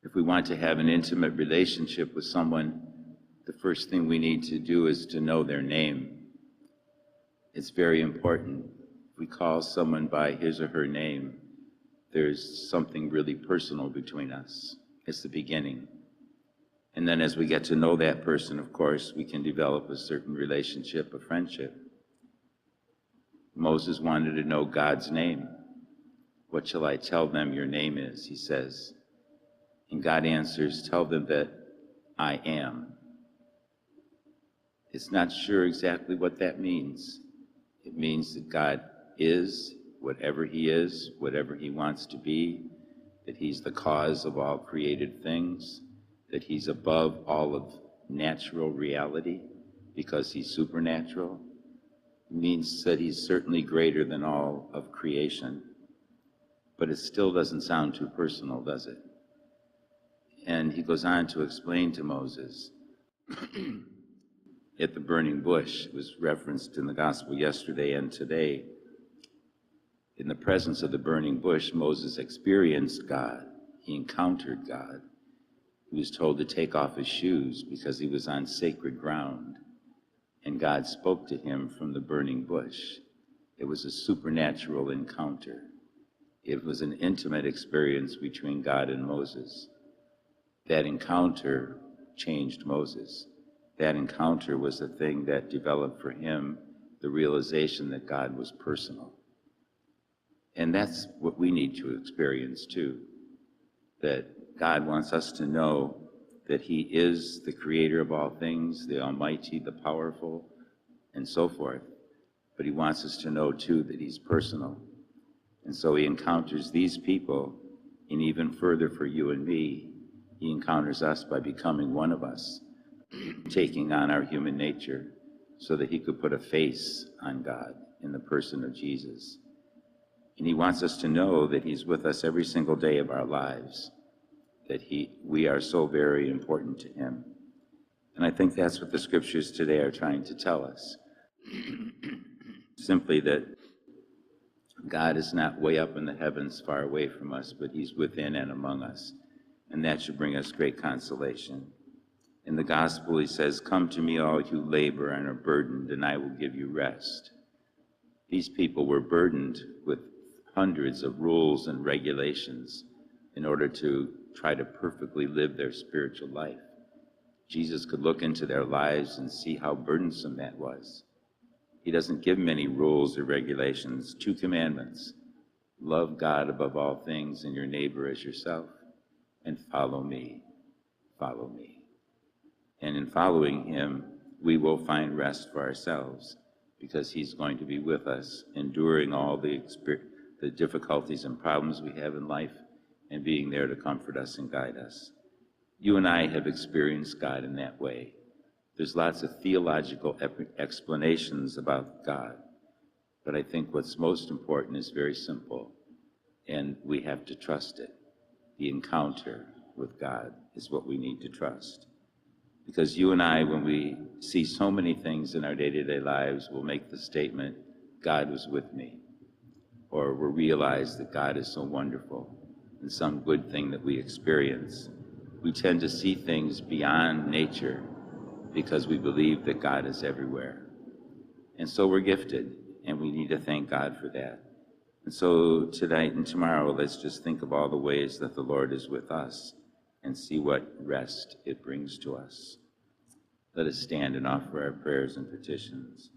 If we want to have an intimate relationship with someone, the first thing we need to do is to know their name. It's very important. If we call someone by his or her name, there's something really personal between us. It's the beginning. And then as we get to know that person, of course, we can develop a certain relationship, a friendship. Moses wanted to know God's name. What shall I tell them your name is, he says. And God answers, tell them that I am. It's not sure exactly what that means. It means that God is whatever he is, whatever he wants to be, that he's the cause of all created things, that he's above all of natural reality because he's supernatural. It means that he's certainly greater than all of creation. But it still doesn't sound too personal, does it? And he goes on to explain to Moses at the burning bush. It was referenced in the gospel yesterday and today. In the presence of the burning bush, Moses experienced God. He encountered God. He was told to take off his shoes because he was on sacred ground. And God spoke to him from the burning bush. It was a supernatural encounter. It was an intimate experience between God and Moses. That encounter changed Moses. That encounter was the thing that developed for him the realization that God was personal. And that's what we need to experience too, that God wants us to know that he is the creator of all things, the almighty, the powerful, and so forth. But he wants us to know too that he's personal. And so he encounters these people, and even further for you and me, he encounters us by becoming one of us, taking on our human nature so that he could put a face on God in the person of Jesus. And he wants us to know that he's with us every single day of our lives, that we are so very important to him. And I think that's what the scriptures today are trying to tell us. Simply that God is not way up in the heavens far away from us, but he's within and among us. And that should bring us great consolation. In the gospel, he says, come to me, all you labor and are burdened, and I will give you rest. These people were burdened with hundreds of rules and regulations in order to try to perfectly live their spiritual life. Jesus could look into their lives and see how burdensome that was. He doesn't give many rules or regulations, 2 commandments. Love God above all things and your neighbor as yourself, and follow me, follow me. And in following him, we will find rest for ourselves because he's going to be with us, enduring all the difficulties and problems we have in life and being there to comfort us and guide us. You and I have experienced God in that way. There's lots of theological explanations about God, but I think what's most important is very simple, and we have to trust it. The encounter with God is what we need to trust. Because you and I, when we see so many things in our day-to-day lives, will make the statement, God was with me. Or we'll realize that God is so wonderful and some good thing that we experience. We tend to see things beyond nature because we believe that God is everywhere. And so we're gifted, and we need to thank God for that. And so tonight and tomorrow, let's just think of all the ways that the Lord is with us and see what rest it brings to us. Let us stand and offer our prayers and petitions.